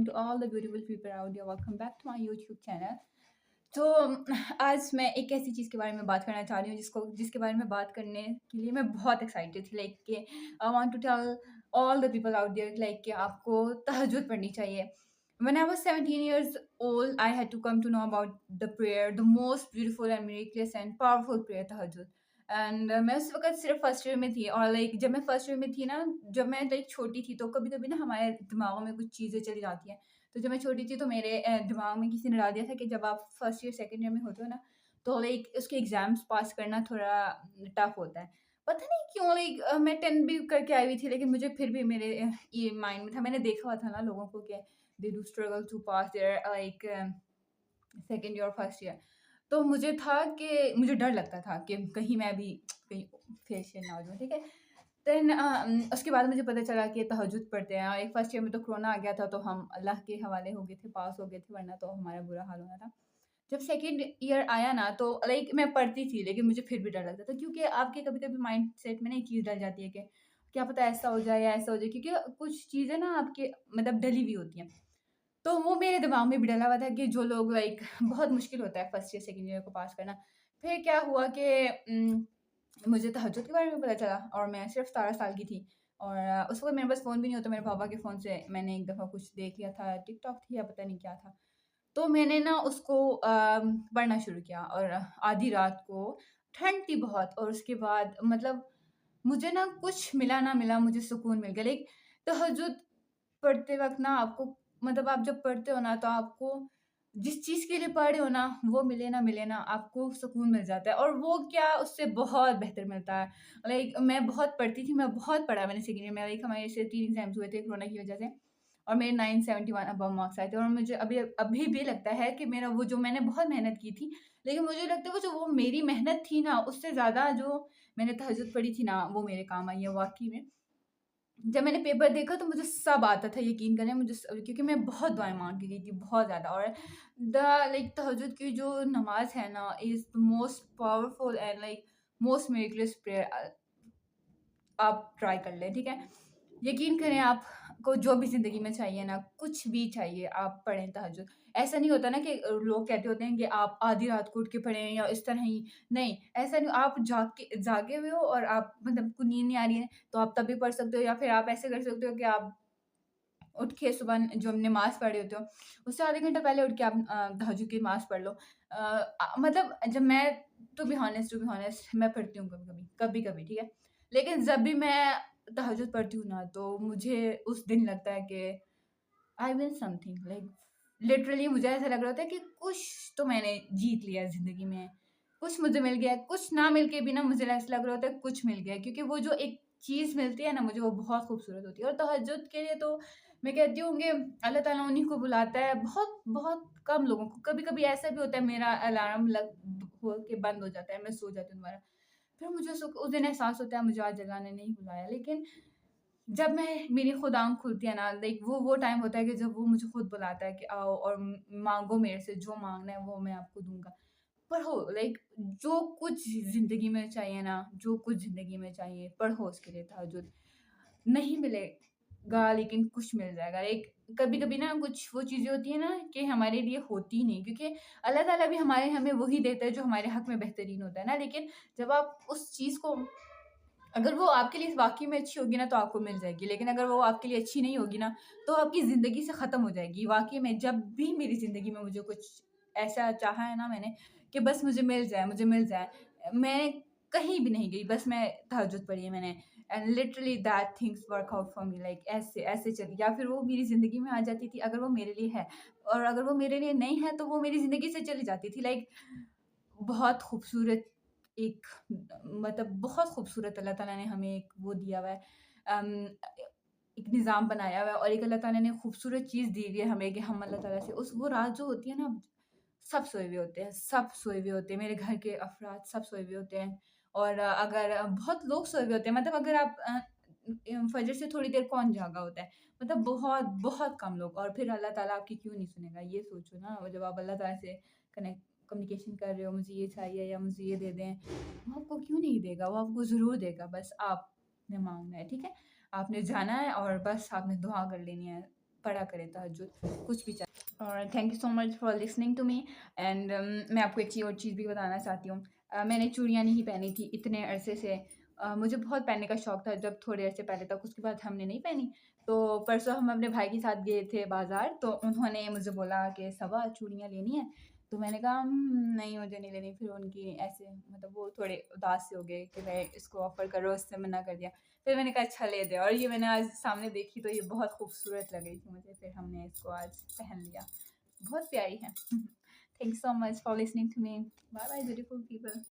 to all the beautiful people out there. Welcome back to my YouTube channel. तो आज मैं एक ऐसी चीज़ के बारे में बात करना चाह रही हूँ जिसके बारे में बात करने के लिए मैं बहुत एक्साइटेड थी, लाइक कि I want to tell all the people out there, like कि आपको तहज्जुद पढ़नी चाहिए. When I was 17 years old, I had to come to know about the prayer, the most beautiful and miraculous and powerful prayer, tahajjud. And मैं उस वक़्त सिर्फ़ first year में थी और लाइक जब मैं फर्स्ट ईयर में थी ना, जब मैं लाइक छोटी थी तो कभी-कभी ना हमारे दिमागों में कुछ चीज़ें चली जाती हैं. तो जब मैं छोटी थी तो मेरे दिमाग में किसी ने डाल दिया था कि जब आप फर्स्ट ईयर, सेकंड ईयर में होते हो ना, तो लाइक उसके एग्ज़ाम्स पास करना थोड़ा टफ़ होता है. पता नहीं क्यों, लाइक मैं 10 भी करके आई हुई थी, लेकिन मुझे फिर भी मेरे ये माइंड में था. मैंने देखा हुआ था ना लोगों को कि they do struggle to pass their like second year और फर्स्ट ईयर. तो मुझे था कि मुझे डर लगता था कि कहीं मैं भी कहीं फेशियल ना हो जाऊँ, ठीक है? देन उसके बाद मुझे पता चला कि तहज्जुद पढ़ते हैं. एक फर्स्ट ईयर में तो कोरोना आ गया था, तो हम अल्लाह के हवाले हो गए थे, पास हो गए थे, वरना तो हमारा बुरा हाल होना था. जब सेकंड ईयर आया ना, तो लाइक मैं पढ़ती थी, लेकिन मुझे फिर भी डर लगता था, क्योंकि आपके कभी-कभी माइंडसेट में ना एक चीज़ डल जाती है कि क्या पता ऐसा हो जाए या ऐसा हो जाए, क्योंकि कुछ चीज़ें ना आपके मतलब डली हुई होती हैं. तो वो मेरे दिमाग में भी डला हुआ था कि जो लोग लाइक बहुत मुश्किल होता है फर्स्ट ईयर, सेकंड ईयर को पास करना. फिर क्या हुआ कि मुझे तहज्जुद के बारे में पता चला और मैं सिर्फ़ 17 साल की थी और उस वक़्त मेरे पास फ़ोन भी नहीं होता. मेरे पापा के फ़ोन से मैंने एक दफ़ा कुछ देख लिया था, टिकटॉक थी या पता नहीं क्या था. तो मैंने ना उसको पढ़ना शुरू किया और आधी रात को ठंड थी बहुत, और उसके बाद मतलब मुझे ना कुछ मिला ना मिला, मुझे सुकून मिल गया. लाइक तहज्जुद पढ़ते वक़्त ना आपको मतलब आप जब पढ़ते हो ना, तो आपको जिस चीज़ के लिए पढ़ रहे हो ना, वो मिले ना, आपको सुकून मिल जाता है, और वो क्या उससे बहुत बेहतर मिलता है. लाइक मैं बहुत पढ़ती थी, मैं बहुत पढ़ा मैंने सेकंड ईयर में. लाइक हमारे ऐसे 3 एग्ज़ाम्स हुए थे कोरोना की वज़ह से और मेरे 971 अबव मार्क्स आए थे, और मुझे अभी अभी भी लगता है कि मेरा वो जो मैंने बहुत मेहनत की थी, लेकिन मुझे लगता है वो मेरी मेहनत थी ना, उससे ज़्यादा जो मैंने तहज्जुद पढ़ी थी ना, वो मेरे काम आई है वाक़ई में. जब मैंने पेपर देखा तो मुझे सब आता था, यकीन करें मुझे क्योंकि मैं बहुत दुआएँ माँग के गई थी, बहुत ज़्यादा. और द लाइक तहज्जुद की जो नमाज़ है ना, is the most powerful and like most miraculous prayer. आप ट्राई कर लें, ठीक है? यकीन करें, आपको जो भी ज़िंदगी में चाहिए ना, कुछ भी चाहिए, आप पढ़ें तहज्जुद. ऐसा नहीं होता ना कि लोग कहते होते हैं कि आप आधी रात को उठ के पढ़ें या इस तरह ही. नहीं, ऐसा नहीं. आप जागे हुए हो और आप मतलब आपको नींद नहीं आ रही है, तो आप तब भी पढ़ सकते हो, या फिर आप ऐसे कर सकते हो कि आप उठ के सुबह जो नमाज़ पढ़ रहे होते हो, उससे आधे घंटे पहले उठ के आप तहज्जुद की नमाज़ पढ़ लो. मतलब जब मैं टू बी हॉनेस्ट मैं पढ़ती हूँ कभी-कभी, कभी-कभी, ठीक है? लेकिन जब भी मैं तहज्जुद पढ़ती हूँ ना, तो मुझे उस दिन लगता है कि I win something, like literally मुझे ऐसा लग रहा होता है कि कुछ तो मैंने जीत लिया है ज़िंदगी में, कुछ मुझे मिल गया है, कुछ ना मिल के भी ना मुझे ऐसा लग रहा होता है कुछ मिल गया है, क्योंकि वो जो एक चीज़ मिलती है ना मुझे, वो बहुत खूबसूरत होती है. और तहज्जुद के लिए तो मैं कहती हूँ कि अल्लाह ताला उन्हीं को बुलाता है, बहुत बहुत कम लोगों को. कभी-कभी ऐसा भी होता है मेरा अलार्म हो के बंद हो जाता है, मैं सो जाती हूँ दोबारा. फिर मुझे उस दिन एहसास होता है मुझे आज अल्लाह ने नहीं बुलाया. लेकिन जब मेरी खुद आँख खुलती है ना, लाइक वो टाइम होता है कि जब वो मुझे खुद बुलाता है कि आओ और माँगो मेरे से, जो माँगना है वो मैं आपको दूँगा. पढ़ो, लाइक जो कुछ ज़िंदगी में चाहिए ना, जो कुछ ज़िंदगी में चाहिए, पढ़ो उसके लिए तहज्जुद. नहीं मिलेगा लेकिन कुछ मिल जाएगा. एक कभी-कभी ना कुछ वो चीज़ें होती हैं ना कि हमारे लिए होती ही नहीं, क्योंकि अल्लाह ताला भी हमें वही देता है जो हमारे हक में बेहतरीन होता है ना. लेकिन जब आप उस चीज़ को, अगर वो आपके लिए वाक़ई में अच्छी होगी ना, तो आपको मिल जाएगी, लेकिन अगर वो आपके लिए अच्छी नहीं होगी ना, तो आपकी ज़िंदगी से ख़त्म हो जाएगी. वाक़ई में जब भी मेरी ज़िंदगी में मुझे कुछ ऐसा चाहा है ना मैंने कि बस मुझे मिल जाए, मैं कहीं भी नहीं गई, बस मैं तहज्जुद पढ़ी है मैंने, and literally that things work out for me, like ऐसे ऐसे चली, या फिर वो मेरी ज़िंदगी में आ जाती थी अगर वो मेरे लिए है, और अगर वो मेरे लिए नहीं है, तो वो मेरी ज़िंदगी से चली जाती थी. लाइक बहुत खूबसूरत एक मतलब बहुत खूबसूरत अल्लाह ताला ने हमें एक वो दिया हुआ है, अम, एक निज़ाम बनाया हुआ है, और एक अल्लाह ताला ने खूबसूरत चीज़ दी हुई है हमें कि हम अल्लाह ताला से उस वो रात जो होती है ना, सब सोए हुए होते हैं, सब सोए हुए होते हैं, मेरे घर के अफ़राद सब सोए हुए होते हैं. और अगर बहुत लोग सोए हुए होते हैं, मतलब अगर आप फ़जर से थोड़ी देर कौन जागा होता है? मतलब बहुत, बहुत कम लोग. और फिर अल्लाह ताला आपकी क्यों नहीं सुनेगा? ये सोचो ना, जब आप अल्लाह ताला से कनेक्ट कम्युनिकेशन कर रहे हो, मुझे ये चाहिए या मुझे ये दे दें, वो आपको क्यों नहीं देगा? वो आपको ज़रूर देगा, बस आपने माँगना है, ठीक है? आपने जाना है और बस आपने दुआ कर लेनी है. पढ़ा करें तहज्जुद, कुछ भी चाहे। और thank you so much for listening to me and मैं आपको एक और चीज़ भी बताना चाहती हूँ। मैंने चूड़ियाँ नहीं पहनी थी इतने अरसे से। मुझे बहुत पहनने का शौक था जब थोड़े अरसे पहले तक, उसके बाद हमने नहीं पहनी। तो परसों हम अपने भाई के साथ गए थे बाज़ार, तो उन्होंने मुझे बोला कि सबा चूड़ियाँ लेनी है? तो मैंने कहा नहीं मुझे नहीं लेनी। फिर उनकी ऐसे मतलब वो थोड़े उदास से हो गए कि भाई इसको ऑफ़र करो, उससे मना कर दिया। फिर मैंने कहा अच्छा ले दे, और ये मैंने आज सामने देखी तो ये बहुत खूबसूरत लग रही थी मुझे, फिर हमने इसको आज पहन लिया। बहुत प्यारी है। Thank you so much for listening to me. Bye bye beautiful people.